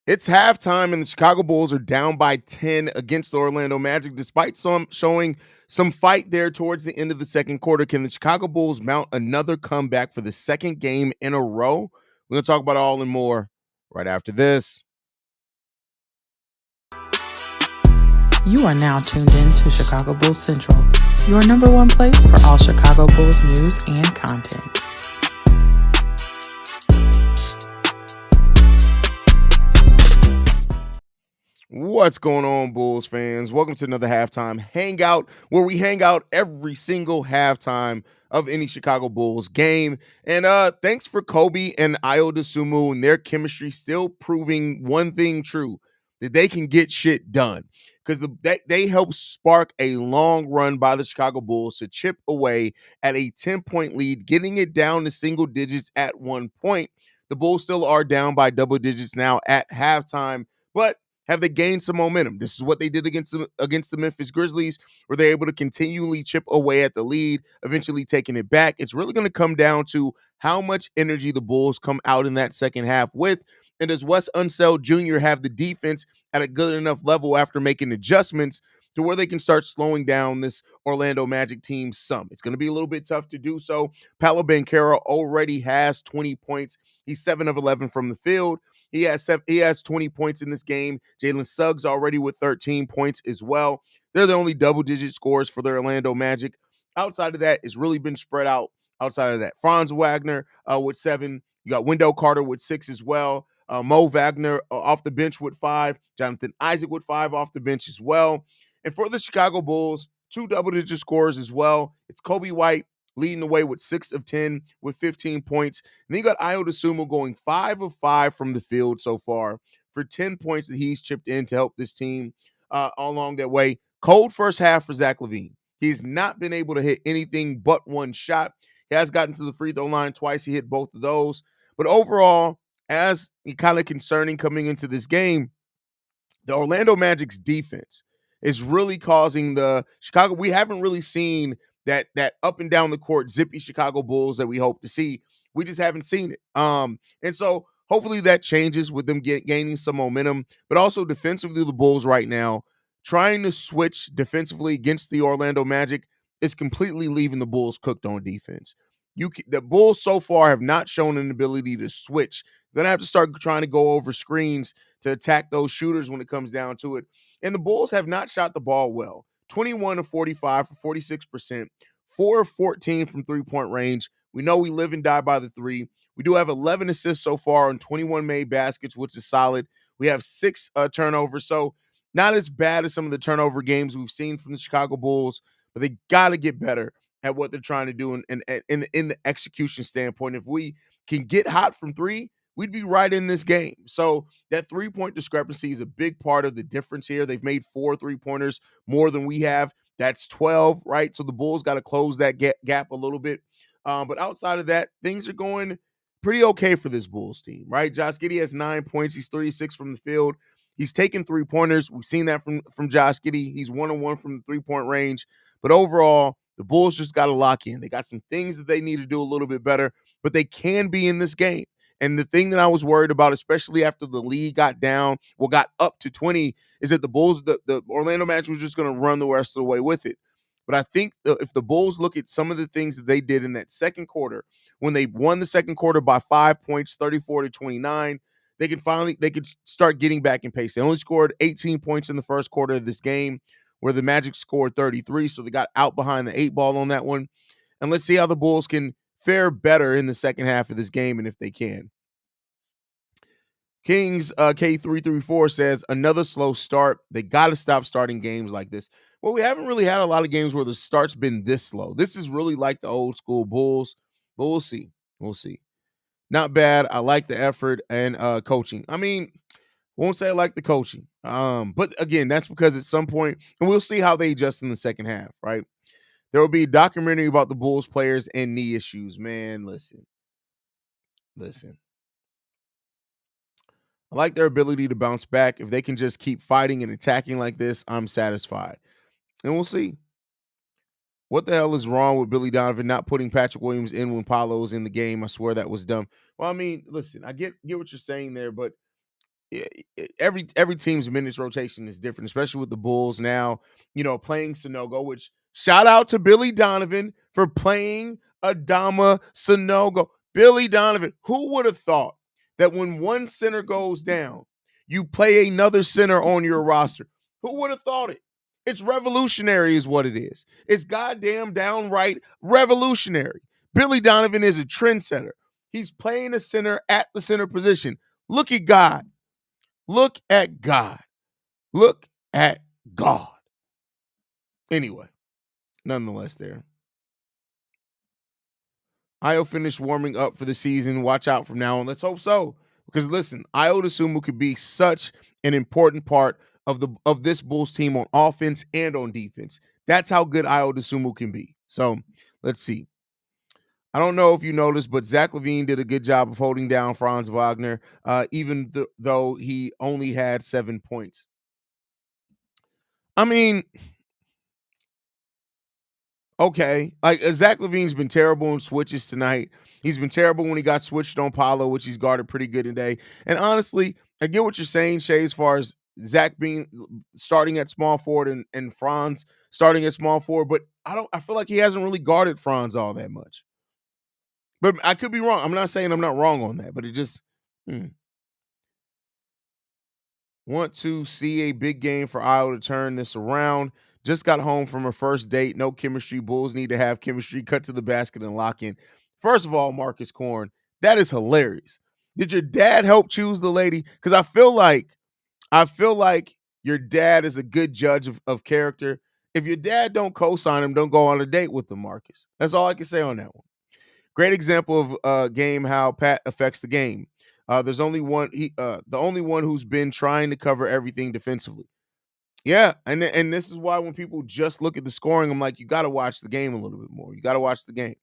It's halftime, and the Chicago Bulls are down by 10 against the Orlando Magic, despite some showing some fight there towards the end of the second quarter. Can the Chicago Bulls mount another comeback for the second game in a row? We're going to talk about it all and more right after this. You are now tuned in to Chicago Bulls Central, your number one place for all Chicago Bulls news and content. What's going on, Bulls fans? Welcome to another halftime hangout where we hang out every single halftime of any Chicago Bulls game. And thanks for Kobe and Ayo Dosunmu and their chemistry still proving one thing true, that they can get shit done. Because they helped spark a long run by the Chicago Bulls to chip away at a 10-point lead, getting it down to single digits at one point. The Bulls still are down by double digits now at halftime, but have they gained some momentum? This is what they did against the Memphis Grizzlies, where they're able to continually chip away at the lead, eventually taking it back. It's really going to come down to how much energy the Bulls come out in that second half with. And does Wes Unseld Jr. have the defense at a good enough level after making adjustments to where they can start slowing down this Orlando Magic team some? It's going to be a little bit tough to do so. Paolo Banchero already has 20 points. He's 7 of 11 from the field. He has 20 points in this game. Jalen Suggs already with 13 points as well. They're the only double-digit scores for the Orlando Magic. Outside of that, it's really been spread out outside of that. Franz Wagner with 7. You got Wendell Carter with 6 as well. Mo Wagner off the bench with 5. Jonathan Isaac with 5 off the bench as well. And for the Chicago Bulls, 2 double-digit scores as well. It's Kobe White leading the way with 6 of 10 with 15 points. And then you got Ayo Dosunmu going 5 of 5 from the field so far for 10 points that he's chipped in to help this team along that way. Cold first half for Zach LaVine. He's not been able to hit anything but one shot. He has gotten to the free throw line twice. He hit both of those. But overall, as kind of concerning coming into this game, the Orlando Magic's defense is really causing the Chicago. We haven't really seen that up and down the court zippy Chicago Bulls that we hope to see. We just haven't seen it. And so hopefully that changes with them gaining some momentum, but also defensively, the Bulls right now trying to switch defensively against the Orlando Magic is completely leaving the Bulls cooked on defense. The Bulls so far have not shown an ability to switch. They're gonna have to start trying to go over screens to attack those shooters when it comes down to it. And the Bulls have not shot the ball well. 21 of 45 for 46%, 4 of 14 from three-point range. We know we live and die by the three. We do have 11 assists so far on 21 made baskets, which is solid. We have 6 turnovers, so not as bad as some of the turnover games we've seen from the Chicago Bulls, but they got to get better at what they're trying to do in the execution standpoint. If we can get hot from three, we'd be right in this game. So that 3-point discrepancy is a big part of the difference here. They've made 4 3-pointers more than we have. That's 12, right? So the Bulls got to close that gap a little bit. But outside of that, things are going pretty okay for this Bulls team, right? Josh Giddey has 9 points. He's 3-6 from the field. He's taken 3-pointers. We've seen that from Josh Giddey. He's 1-1 from the 3-point range. But overall, the Bulls just got to lock in. They got some things that they need to do a little bit better, but they can be in this game. And the thing that I was worried about, especially after the lead got up to 20, is that the Orlando Magic was just going to run the rest of the way with it. But I think if the Bulls look at some of the things that they did in that second quarter, when they won the second quarter by 5 points, 34-29, they could start getting back in pace. They only scored 18 points in the first quarter of this game, where the Magic scored 33, so they got out behind the 8 ball on that one. And let's see how the Bulls can fare better in the second half of this game, and if they can. Kings K334 says, another slow start. They got to stop starting games like this. Well, we haven't really had a lot of games where the start's been this slow. This is really like the old school Bulls, but we'll see. We'll see. Not bad. I like the effort and coaching. I mean, won't say I like the coaching. But again, that's because at some point, and we'll see how they adjust in the second half, right? There will be a documentary about the Bulls players and knee issues. Man, listen. I like their ability to bounce back. If they can just keep fighting and attacking like this, I'm satisfied. And we'll see. What the hell is wrong with Billy Donovan not putting Patrick Williams in when Paolo's in the game? I swear that was dumb. Well, I mean, listen, I get what you're saying there, but every team's minutes rotation is different, especially with the Bulls now, playing Sonogo, which shout out to Billy Donovan for playing Adama Sonogo. Billy Donovan, who would have thought that when one center goes down, you play another center on your roster? Who would have thought it? It's revolutionary, is what it is. It's goddamn downright revolutionary. Billy Donovan is a trendsetter. He's playing a center at the center position. Look at God. Look at God. Look at God. Anyway, nonetheless, there. Io finished warming up for the season. Watch out from now on. Let's hope so. Because listen, Io DeSumo could be such an important part of this Bulls team on offense and on defense. That's how good Io DeSumo can be. So let's see. I don't know if you noticed, but Zach LaVine did a good job of holding down Franz Wagner, even though he only had 7 points. I mean, okay, like Zach LaVine's been terrible in switches tonight. He's been terrible when he got switched on Paolo, which he's guarded pretty good today. And honestly, I get what you're saying, Shay, as far as Zach being starting at small forward and Franz starting at small forward, but I feel like he hasn't really guarded Franz all that much. But I could be wrong. I'm not saying I'm not wrong on that, but it just want to see a big game for Iowa to turn this around. Just got home from a first date. No chemistry. Bulls need to have chemistry. Cut to the basket and lock in. First of all, Marcus Korn, that is hilarious. Did your dad help choose the lady? Because I feel like your dad is a good judge of character. If your dad don't co-sign him, don't go on a date with him, Marcus. That's all I can say on that one. Great example of game how Pat affects the game. There's only one. The only one who's been trying to cover everything defensively. Yeah, and this is why when people just look at the scoring, I'm like, you got to watch the game a little bit more. You got to watch the game.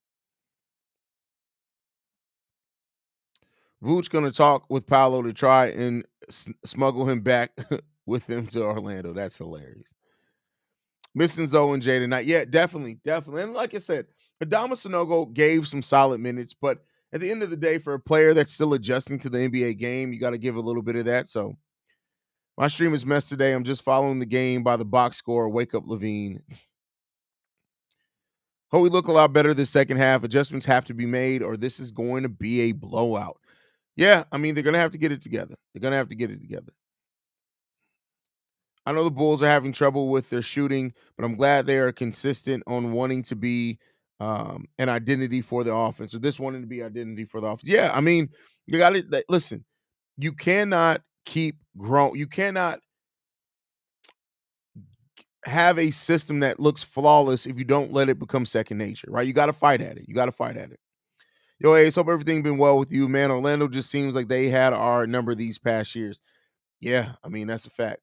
Vooch going to talk with Paolo to try and smuggle him back with him to Orlando. That's hilarious. Missing Zoe and Jay tonight. Yeah, definitely. And like I said, Adama Sanogo gave some solid minutes, but at the end of the day, for a player that's still adjusting to the NBA game, you got to give a little bit of that. So my stream is messed today. I'm just following the game by the box score. Wake up, Levine. Hope we look a lot better this second half. Adjustments have to be made, or this is going to be a blowout. Yeah, I mean, they're going to have to get it together. I know the Bulls are having trouble with their shooting, but I'm glad they are consistent on wanting to be an identity for the offense, or this wanting to be identity for the offense. Yeah, I mean, you got to listen. You cannot keep growing. You cannot have a system that looks flawless if you don't let it become second nature, right? You got to fight at it. Yo, Haize, hope everything been well with you, man. Orlando just seems like they had our number these past years. Yeah, I mean, that's a fact.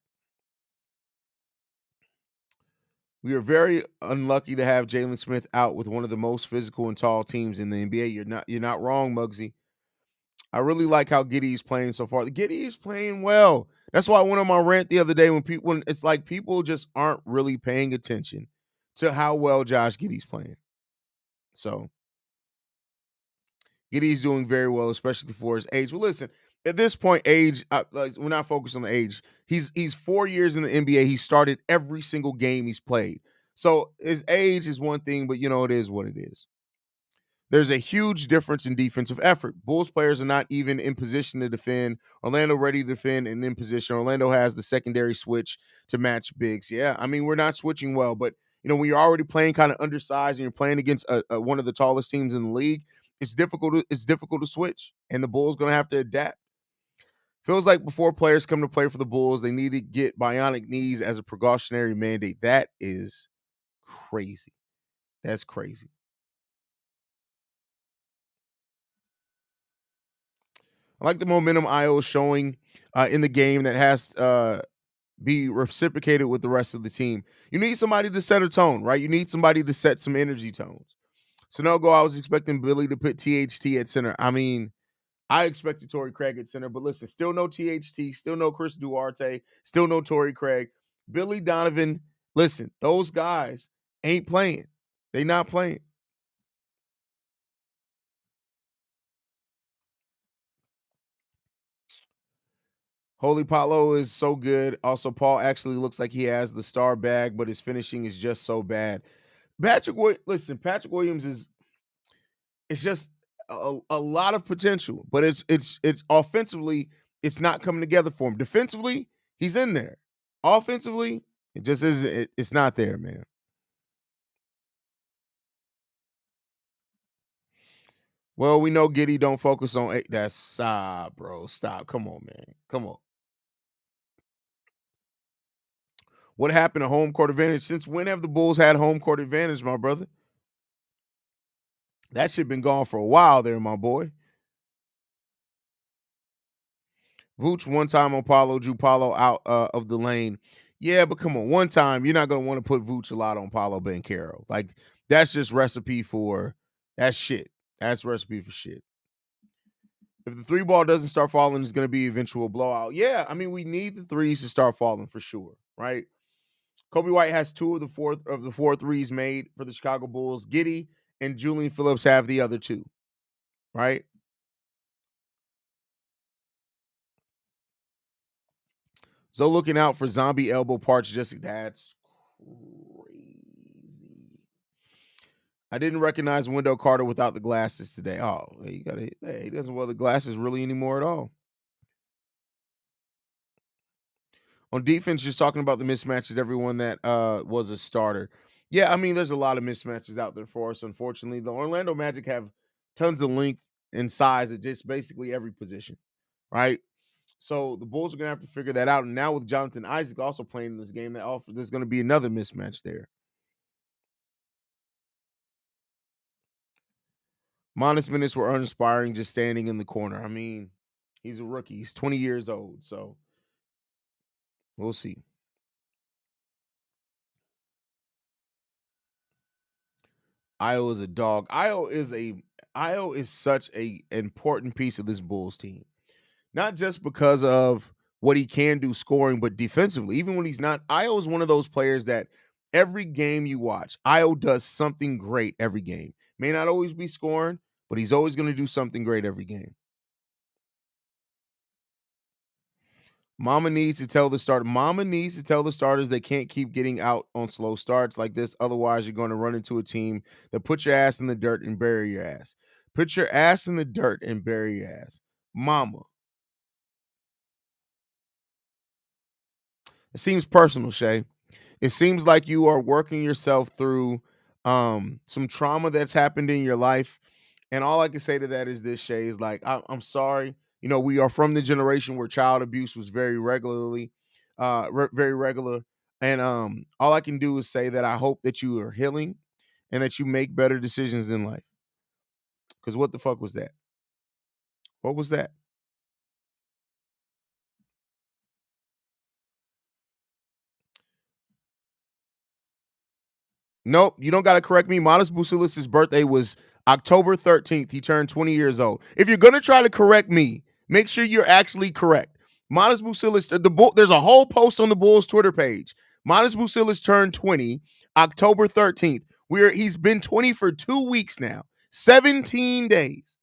We are very unlucky to have Jalen Smith out with one of the most physical and tall teams in the NBA. You're not wrong, Muggsy. I really like how Giddey is playing so far. Giddey is playing well. That's why I went on my rant the other day when it's like people just aren't really paying attention to how well Josh Giddey's playing. So Giddey's doing very well, especially for his age. Well, listen, at this point, age, we're not focused on the age. He's 4 years in the NBA. He started every single game he's played. So his age is one thing, but it is what it is. There's a huge difference in defensive effort. Bulls players are not even in position to defend. Orlando ready to defend and in position. Orlando has the secondary switch to match bigs. Yeah, I mean, we're not switching well, but when you're already playing kind of undersized and you're playing against one of the tallest teams in the league, it's difficult to switch, and the Bulls going to have to adapt. Feels like before players come to play for the Bulls, they need to get bionic knees as a precautionary mandate. That is crazy. That's crazy. I like the momentum Io is showing in the game that has be reciprocated with the rest of the team. You need somebody to set a tone, right? You need somebody to set some energy tones. So no go. I was expecting Billy to put THT at center. I mean, I expected Torrey Craig at center, but listen, still no THT, still no Chris Duarte, still no Torrey Craig. Billy Donovan, listen, those guys ain't playing. They not playing. Holy Paulo is so good. Also, Paul actually looks like he has the star bag, but his finishing is just so bad. Listen, Patrick Williams is it's just a lot of potential, but it's offensively, it's not coming together for him. Defensively, he's in there. Offensively, it just isn't. It's not there, man. Well, we know Giddy don't focus on eight. That's stop, bro. Stop. Come on, man. Come on. What happened to home court advantage? Since when have the Bulls had home court advantage, my brother? That shit been gone for a while there, my boy. Vooch one time on Paulo drew Paulo out of the lane. Yeah, but come on, one time you're not gonna want to put Vooch a lot on Paulo Banchero. Like that's just recipe for that's shit. That's recipe for shit. If the three ball doesn't start falling, it's gonna be eventual blowout. Yeah, I mean we need the threes to start falling for sure, right? Kobe White has two of the four threes made for the Chicago Bulls. Giddy and Julian Phillips have the other two, right? So looking out for zombie elbow parts. Just that's crazy. I didn't recognize Wendell Carter without the glasses today. Oh, you got to. Hey, he doesn't wear the glasses really anymore at all. On defense, just talking about the mismatches. Everyone that was a starter. Yeah, I mean, there's a lot of mismatches out there for us. Unfortunately, the Orlando Magic have tons of length and size at just basically every position, right? So the Bulls are gonna have to figure that out. And now with Jonathan Isaac also playing in this game, there's gonna be another mismatch there. Modest minutes were uninspiring, just standing in the corner. I mean, he's a rookie. He's 20 years old, so we'll see. Io is a dog. Io is such a important piece of this Bulls team. Not just because of what he can do scoring, but defensively. Even when he's not, Io is one of those players that every game you watch, Io does something great every game. May not always be scoring, but he's always going to do something great every game. Mama needs to tell the starter. Mama needs to tell the starters they can't keep getting out on slow starts like this. Otherwise, you're going to run into a team that put your ass in the dirt and bury your ass. Put your ass in the dirt and bury your ass. Mama. It seems personal, Shay. It seems like you are working yourself through some trauma that's happened in your life. And all I can say to that is this, Shay, is like, I'm sorry. You know, we are from the generation where child abuse was very regular. And all I can do is say that I hope that you are healing and that you make better decisions in life. Because what the fuck was that? What was that? Nope, you don't got to correct me. Modest Busilis' birthday was October 13th. He turned 20 years old. If you're going to try to correct me, make sure you're actually correct. Modest Busilis, there's a whole post on the Bulls Twitter page. Modest Busilis turned 20 October 13th. He's been 20 for 2 weeks now. 17 days.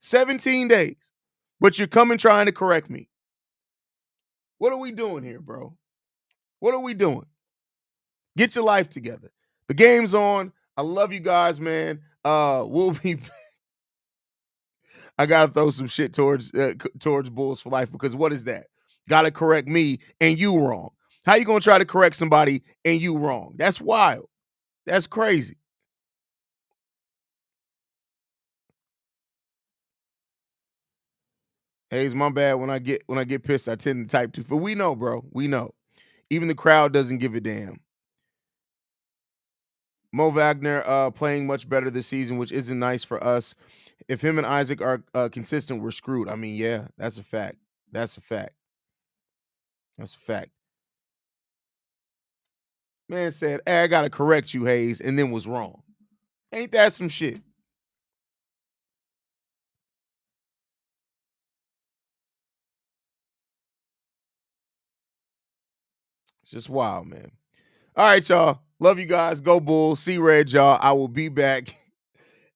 17 days. But you're coming trying to correct me. What are we doing here, bro? What are we doing? Get your life together. The game's on. I love you guys, man. We'll be. I gotta throw some shit towards Bulls for Life because what is that? Gotta correct me and you wrong. How you gonna try to correct somebody and you wrong? That's wild. That's crazy. Hey, it's my bad. When I get pissed, I tend to type too. But we know, bro. We know. Even the crowd doesn't give a damn. Mo Wagner playing much better this season, which isn't nice for us. If him and Isaac are consistent, we're screwed. I mean, yeah, that's a fact. That's a fact. That's a fact. Man said, hey, I gotta correct you, Haize, and then was wrong. Ain't that some shit? It's just wild, man. All right, y'all. Love you guys. Go Bulls. See Red, y'all. I will be back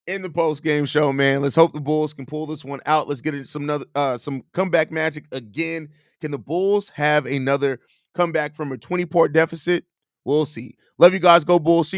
in the post game show, man. Let's hope the Bulls can pull this one out. Let's get into some comeback magic again. Can the Bulls have another comeback from a 20-point deficit? We'll see. Love you guys. Go Bulls. See